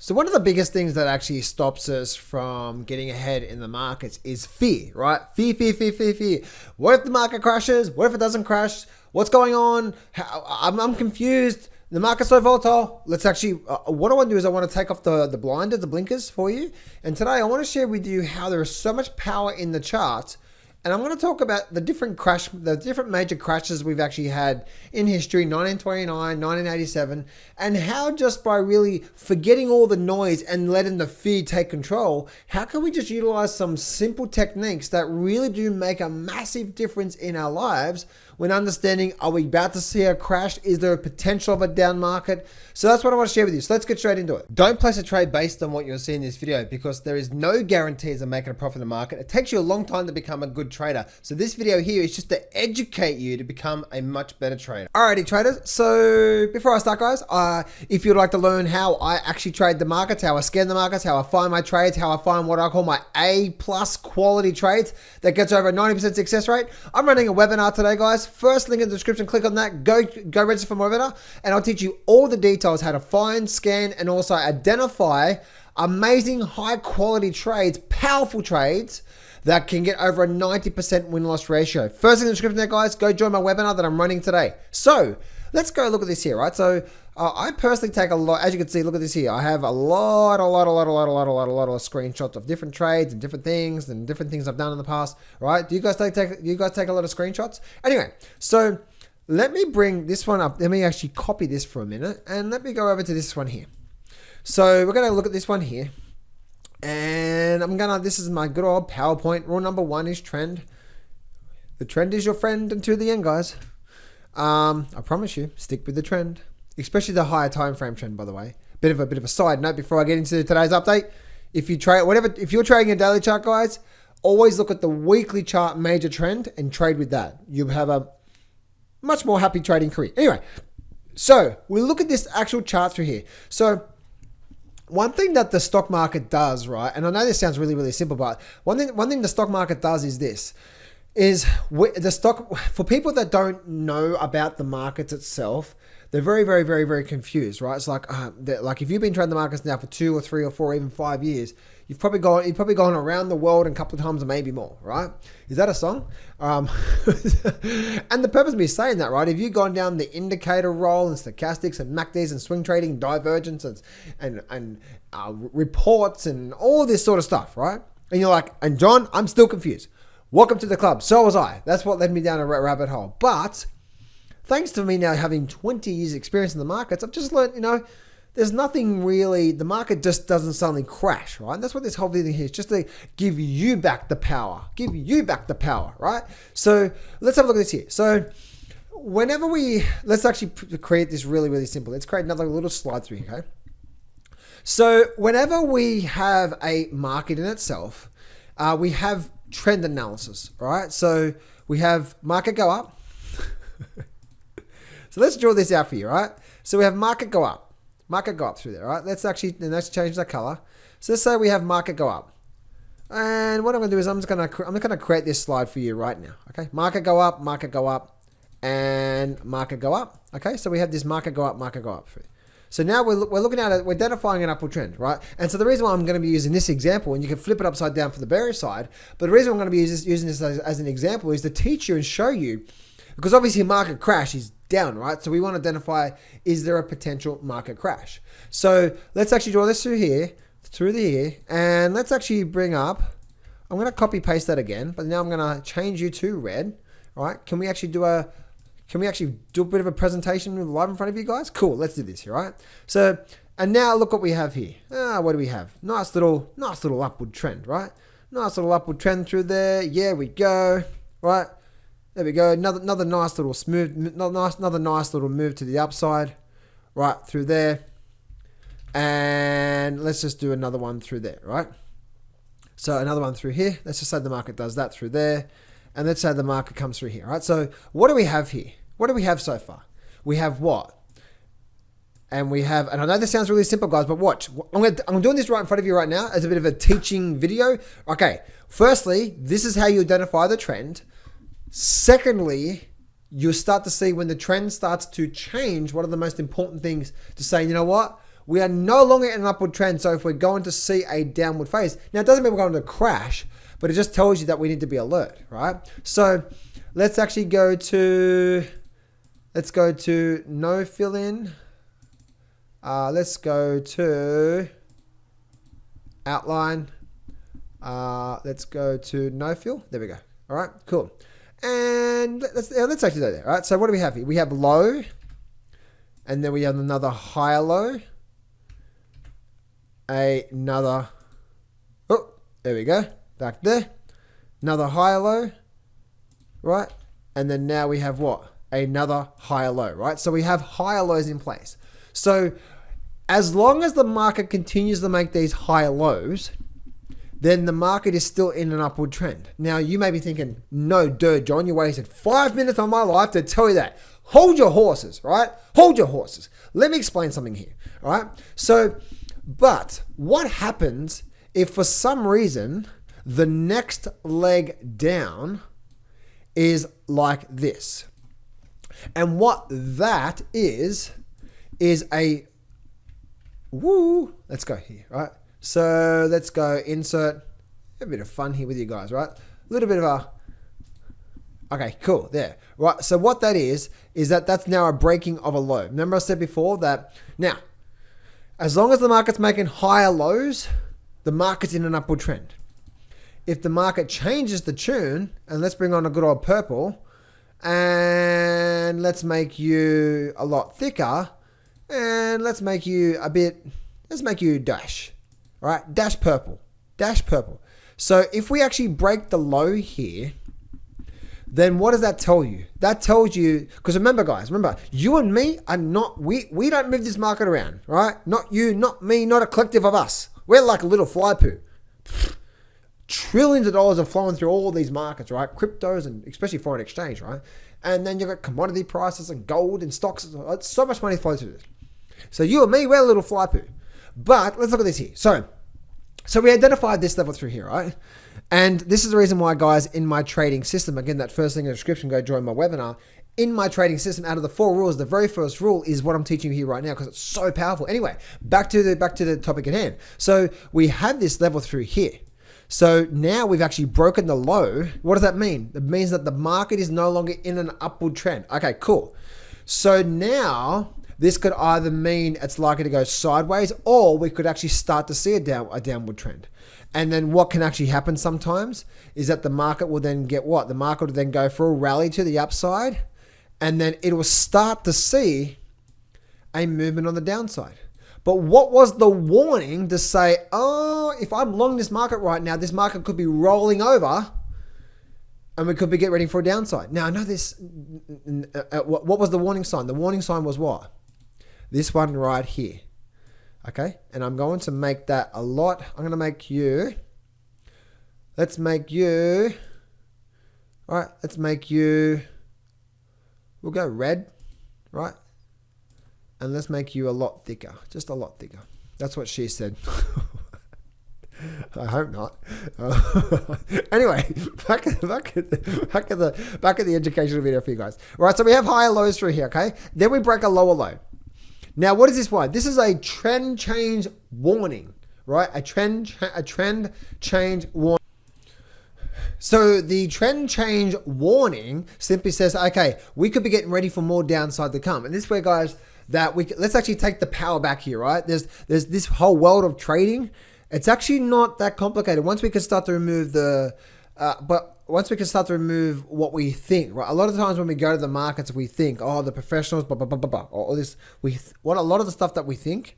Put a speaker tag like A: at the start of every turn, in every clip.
A: So one of the biggest things that actually stops us from getting ahead in the markets is fear, right? Fear. What if the market crashes? What if it doesn't crash? What's going on? I'm confused. The market's so volatile. Let's actually, what I want to do is I want to take off the blinders, the blinkers for you. And today I want to share with you how there is so much power in the charts. And I'm going to talk about the different major crashes we've actually had in history, 1929, 1987, and how just by really forgetting all the noise and letting the fear take control, how can we just utilize some simple techniques that really do make a massive difference in our lives when understanding, are we about to see a crash? Is there a potential of a down market? So that's what I want to share with you. So let's get straight into it. Don't place a trade based on what you'll see in this video because there is no guarantees of making a profit in the market. It takes you a long time to become a good trader. So this video here is just to educate you to become a much better trader. Alrighty traders, so before I start guys, if you'd like to learn how I actually trade the markets, how I scan the markets, how I find my trades, how I find what I call my A+ quality trades that gets over a 90% success rate, I'm running a webinar today guys. First link in the description, click on that, go register for my webinar, and I'll teach you all the details, how to find, scan, and also identify amazing high quality trades, powerful trades that can get over a 90% win-loss ratio. First link in the description there guys, go join my webinar that I'm running today. So let's go look at this here, right? So I personally take a lot, as you can see, look at this here. I have a lot of screenshots of different trades and different things I've done in the past, right? Do you guys take a lot of screenshots? Anyway, so let me bring this one up. Let me actually copy this for a minute and let me go over to this one here. So we're going to look at this one here. And this is my good old PowerPoint. Rule number 1 is trend. The trend is your friend until the end, guys. I promise you, stick with the trend, especially the higher time frame trend, by the way. Bit of a side note before I get into today's update. If you're trading a daily chart, guys, always look at the weekly chart major trend and trade with that. You'll have a much more happy trading career. Anyway, so we look at this actual chart through here. So one thing that the stock market does, right? And I know this sounds really, really simple, but one thing the stock market does is this. For people that don't know about the markets itself, they're very confused, right? It's like if you've been trading the markets now for 2 or 3 or 4 or even 5 years, you've probably gone around the world a couple of times or maybe more, right? Is that a song? And the purpose of me saying that, right? If you've gone down the indicator roll and stochastics and MACDs and swing trading, divergence and reports and all this sort of stuff, right? And you're like, and John, I'm still confused. Welcome to the club. So was I. That's what led me down a rabbit hole. But thanks to me now having 20 years experience in the markets, I've just learned, there's nothing really, the market just doesn't suddenly crash, right? And that's what this whole video here is, just to give you back the power, right? So let's have a look at this here. So let's actually create this really, really simple. Let's create another little slide through here, okay? So whenever we have a market in itself, we have trend analysis, right? So we have market go up. So let's draw this out for you, right? So we have market go up through there, right? Let's change the color. So let's say we have market go up. And what I'm going to do is I'm just going to create this slide for you right now, okay? Market go up, and market go up, okay? So we have this market go up. So now we're looking at it, we're identifying an upward trend, right? And so the reason why I'm going to be using this example, and you can flip it upside down for the bearish side, but the reason I'm going to be using this as an example is to teach you and show you, because obviously market crash is down, right? So we want to identify, is there a potential market crash? So let's actually draw this through here, and let's actually bring up, I'm going to copy paste that again, but now I'm going to change you to red, all right? Can we actually do a bit of a presentation live in front of you guys? Cool, let's do this here, right? So, and now look what we have here. What do we have? Nice little upward trend, right? Nice little upward trend through there. Yeah, we go, right? There we go. Another nice little move to the upside, right through there. And let's just do another one through there, right? So another one through here. Let's just say the market does that through there. And let's say the market comes through here, right? So what do we have here? What do we have so far? We have what? And I know this sounds really simple, guys, but watch. I'm doing this right in front of you right now as a bit of a teaching video. Okay, firstly, this is how you identify the trend. Secondly, you'll start to see when the trend starts to change, what are the most important things to say, you know what? We are no longer in an upward trend. So if we're going to see a downward phase, now it doesn't mean we're going to crash, but it just tells you that we need to be alert, right? So let's actually go to no fill in. Let's go to outline. Let's go to no fill. There we go. All right, cool. And let's actually do that. All right. So what do we have here? We have low, and then we have another higher low. Another. Oh, there we go. Back there. Another higher low. Right. And then now we have what? Another higher low. Right. So we have higher lows in place. So as long as the market continues to make these higher lows, then the market is still in an upward trend. Now, you may be thinking, no, dude, John, you wasted 5 minutes of my life to tell you that. Hold your horses, right? Hold your horses. Let me explain something here, all right? So, but what happens if for some reason the next leg down is like this? And what that is a, let's go here, right? So let's go insert a bit of fun here with you guys, right? A little bit of a, okay, cool, there, right? So what that is that that's now a breaking of a low. Remember I said before that now, as long as the market's making higher lows, the market's in an upward trend. If the market changes the tune, and let's bring on a good old purple, and let's make you a lot thicker, and let's make you dash. Right, dash purple. So if we actually break the low here, then what does that tell you? That tells you, because remember guys, you and me are not, we don't move this market around, right? Not you, not me, not a collective of us. We're like a little fly poo. Trillions of dollars are flowing through all these markets, right? Cryptos and especially foreign exchange, right? And then you've got commodity prices and gold and stocks. It's so much money flows through this. So you and me, we're a little fly poo. But let's look at this here. So we identified this level through here, right? And this is the reason why, guys, in my trading system, again, that first link in the description, go join my webinar. In my trading system, out of the 4 rules, the very first rule is what I'm teaching you here right now because it's so powerful. Anyway, back to the topic at hand. So we had this level through here. So now we've actually broken the low. What does that mean? It means that the market is no longer in an upward trend. Okay, cool. So now this could either mean it's likely to go sideways, or we could actually start to see a downward trend. And then what can actually happen sometimes is that the market will then get what? The market will then go for a rally to the upside, and then it will start to see a movement on the downside. But what was the warning to say, oh, if I'm long this market right now, this market could be rolling over and we could be getting ready for a downside. Now, I know this, what was the warning sign? The warning sign was what? This one right here, okay? And I'm going to make that a lot. I'm going to make you, let's make you, all right, let's make you, we'll go red, right? And let's make you a lot thicker, just a lot thicker. That's what she said. I hope not. Anyway, back at the educational video for you guys. All right, so we have higher lows through here, okay? Then we break a lower low. Now, what is this one? This is a trend change warning, right? A trend change warning. So the trend change warning simply says, okay, we could be getting ready for more downside to come. And this way, guys, that let's actually take the power back here, right? There's this whole world of trading. It's actually not that complicated. Once we can start to remove once we can start to remove what we think, right? A lot of the times when we go to the markets, we think, oh, the professionals, blah, blah, blah, blah, blah. Or this, what a lot of the stuff that we think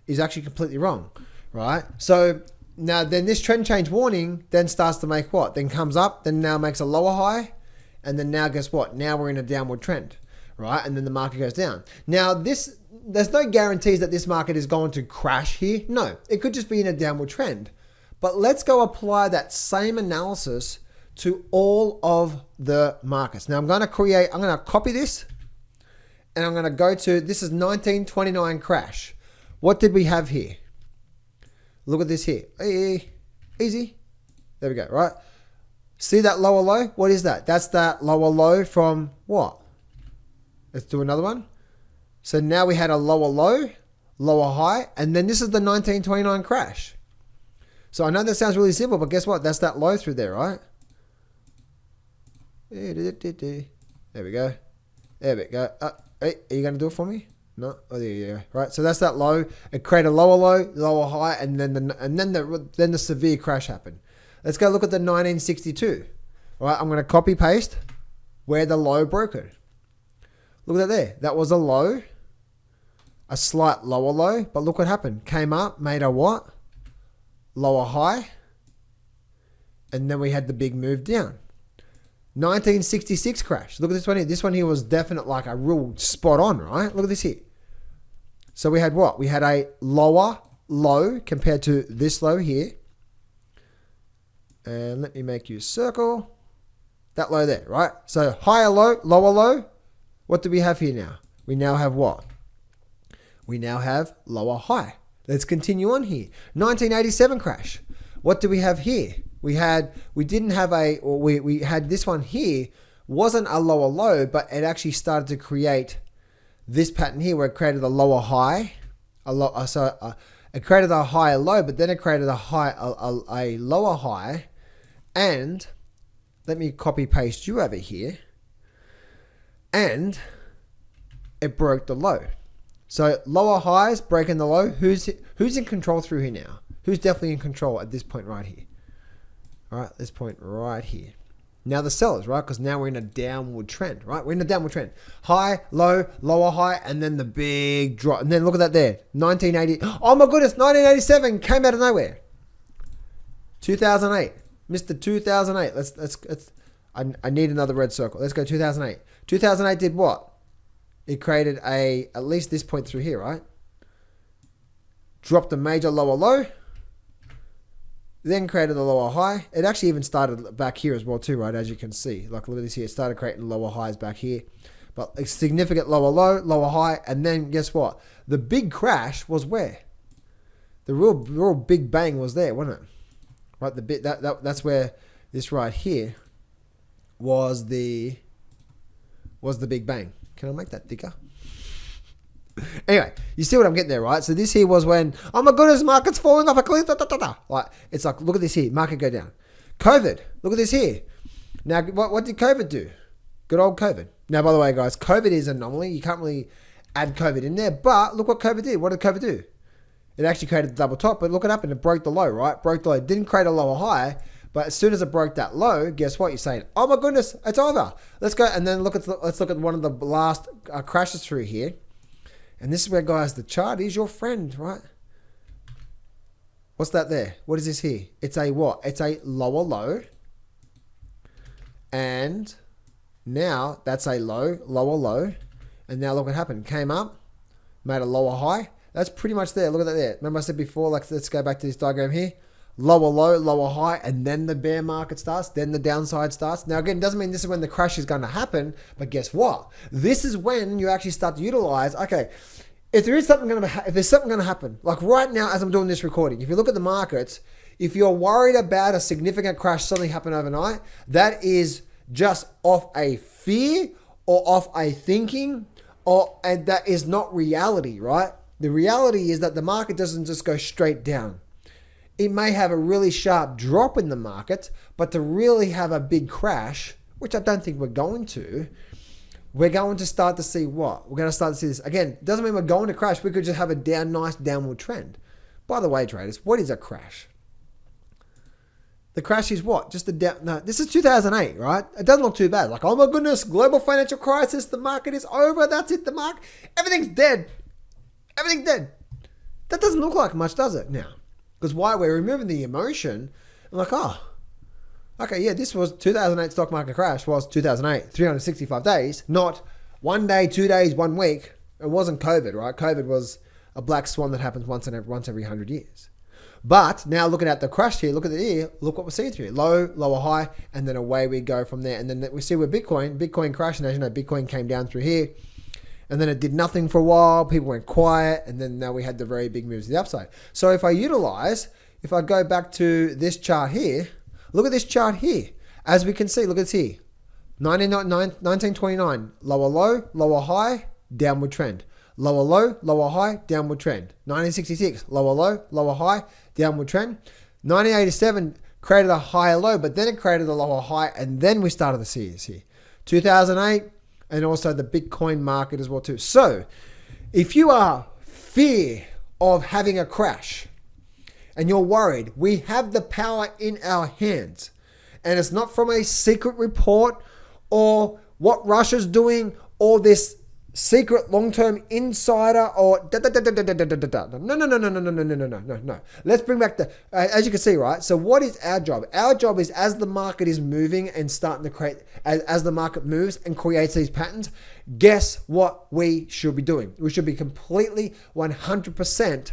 A: is actually completely wrong, right? So now then this trend change warning then starts to make what? Then comes up, then now makes a lower high. And then now guess what? Now we're in a downward trend, right? And then the market goes down. Now there's no guarantees that this market is going to crash here. No, it could just be in a downward trend. But let's go apply that same analysis to all of the markets. Now I'm going to copy this and I'm going to go to, this is 1929 crash. What did we have here? Look at this here. Easy. There we go, right? See that lower low? What is that? That's that lower low from what? Let's do another one. So now we had a lower lower high, and then this is the 1929 crash. So I know that sounds really simple, but guess what? That's that low through there, right? There we go. There we go. Hey, are you going to do it for me? No. Oh, there you go. Right. So that's that low. It created a lower low, lower high, and then the severe crash happened. Let's go look at the 1962. All right. I'm going to copy paste where the low broke it. Look at that there. That was a low, a slight lower low, but look what happened. Came up, made a what? Lower high, and then we had the big move down. 1966 crash. Look at this one here. This one here was definite, like a real spot on, right? Look at this here. So we had what? We had a lower low compared to this low here. And let me make you a circle. That low there, right? So higher low, lower low. What do we have here now? We now have what? We now have lower high. Let's continue on here. 1987 crash. What do we have here? We had this one here, wasn't a lower low, but it actually started to create this pattern here where it created a lower high, it created a higher low, but then it created a lower high, and let me copy paste you over here, and it broke the low. So lower highs breaking the low. Who's in control through here now? Who's definitely in control at this point right here? All right, this point right here. Now the sellers, right? Because now we're in a downward trend, right? We're in a downward trend. High, low, lower high, and then the big drop. And then look at that there. 1980. Oh my goodness, 1987 came out of nowhere. 2008. Mr. 2008. Let's I need another red circle. Let's go 2008. 2008 did what? It created at least this point through here, right? Dropped a major lower low. Then created a lower high. It actually even started back here as well too, right? As you can see. Like look at this here. It started creating lower highs back here. But a significant lower low, lower high. And then guess what? The big crash was where? The real big bang was there, wasn't it? Right? That's where this right here was the big bang. Can I make that thicker? Anyway, you see what I'm getting there, right? So this here was when, oh my goodness, market's falling off a cliff. Like, it's like, look at this here, market go down. COVID, look at this here. Now, what did COVID do? Good old COVID. Now, by the way, guys, COVID is an anomaly. You can't really add COVID in there, but look what COVID did. What did COVID do? It actually created the double top, but look what happened. It broke the low, right? Broke the low. It didn't create a lower high, but as soon as it broke that low, guess what? You're saying, oh my goodness, it's over. Let's go and then let's look at one of the last crashes through here. And this is where, guys, the chart is your friend, right? What's that there? What is this here? It's a what? It's a lower low. And now that's a lower low. And now look what happened. Came up, made a lower high. That's pretty much there. Look at that there. Remember I said before, like, let's go back to this diagram here. Lower low, lower high, and then the bear market starts, then the downside starts. Now again, it doesn't mean this is when the crash is going to happen, but guess what? This is when you actually start to utilize, okay, if there's something going to happen, like right now as I'm doing this recording, if you look at the markets, if you're worried about a significant crash, something happened overnight, that is just off a fear or off a thinking, and that is not reality, right? The reality is that the market doesn't just go straight down. It may have a really sharp drop in the market, but to really have a big crash, which I don't think we're going to start to see what? We're going to start to see this. Again, it doesn't mean we're going to crash. We could just have a nice downward trend. By the way, traders, what is a crash? The crash is what? Just this is 2008, right? It doesn't look too bad. Like, oh my goodness, global financial crisis, the market is over, that's it, the market, everything's dead. Everything's dead. That doesn't look like much, does it, now? Because why? We're removing the emotion. I'm like, oh, okay, yeah, this was 2008 stock market crash was 2008, 365 days, not 1 day, 2 days, 1 week. It wasn't COVID, right? COVID was a black swan that happens once every 100 years. But now looking at the crash here, look at the here, look what we're seeing through here. Low, lower high, and then away we go from there. And then we see where Bitcoin crashed, and as you know, Bitcoin came down through here. And then it did nothing for a while. People went quiet. And then now we had the very big moves to the upside. So if I go back to this chart here, look at this chart here. As we can see, look at this here. 1929, lower low, lower high, downward trend. lower low, lower high, downward trend. 1966, lower low, lower high, downward trend. 1987 created a higher low, but then it created a lower high, and then we started to see this here. 2008, and also the Bitcoin market as well too. So if you are fear of having a crash and you're worried, we have the power in our hands. And it's not from a secret report or what Russia's doing or this secret long-term insider or no. Let's bring back the, as you can see, right? So what is our job? Our job is, as the market is moving and starting to create, as the market moves and creates these patterns, guess what we should be doing? We should be completely 100%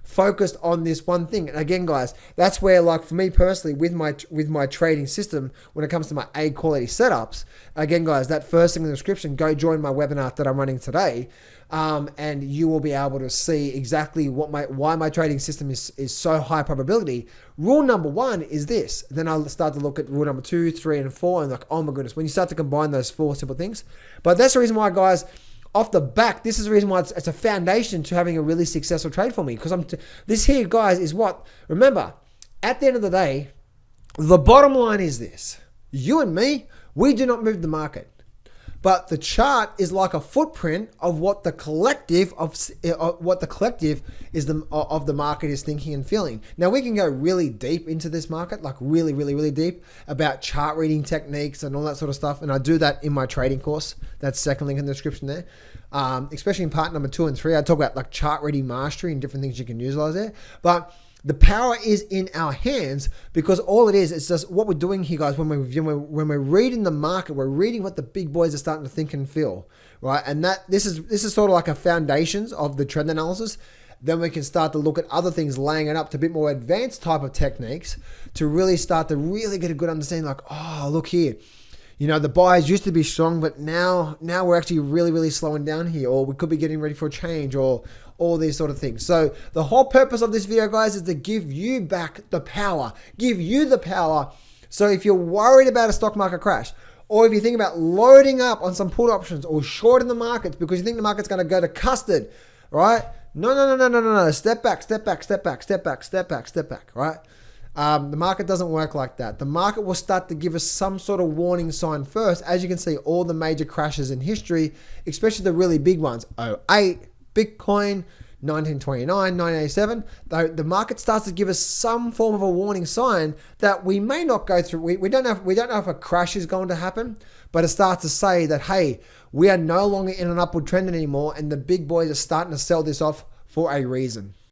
A: focused on this one thing. And again, guys, that's where, like, for me personally, with my trading system, when it comes to my A quality setups, again, guys, that first thing in the description, go join my webinar that I'm running today, and you will be able to see exactly why my trading system is so high probability. Rule number 1 is this. Then I'll start to look at rule number 2, 3, and 4, and like, oh my goodness, when you start to combine those 4 simple things. But that's the reason why, guys, off the back, this is the reason why it's a foundation to having a really successful trade for me. Because this here, guys, is what, remember, at the end of the day, the bottom line is this. You and me, we do not move the market. But the chart is like a footprint of what the collective of the market is thinking and feeling. Now, we can go really deep into this market, like really, really, really deep, about chart reading techniques and all that sort of stuff. And I do that in my trading course. That's second link in the description there. Especially in part number 2 and 3, I talk about like chart reading mastery and different things you can utilize there. But the power is in our hands, because all it is, it's just what we're doing here, guys. When we're reading the market, we're reading what the big boys are starting to think and feel, right? And that this is sort of like a foundations of the trend analysis. Then we can start to look at other things, laying it up to a bit more advanced type of techniques to really start to really get a good understanding. Like, oh, look here. You know, the buyers used to be strong, but now we're actually really, really slowing down here, or we could be getting ready for a change, or all these sort of things. So the whole purpose of this video, guys, is to give you back the power, give you the power. So if you're worried about a stock market crash, or if you think about loading up on some put options or shorting the markets because you think the market's going to go to custard, right? No. Step back, right? The market doesn't work like that. The market will start to give us some sort of warning sign first. As you can see, all the major crashes in history, especially the really big ones, 2008, Bitcoin, 1929, 1987, the market starts to give us some form of a warning sign that we may not go through. We don't know if a crash is going to happen, but it starts to say that, hey, we are no longer in an upward trend anymore, and the big boys are starting to sell this off for a reason.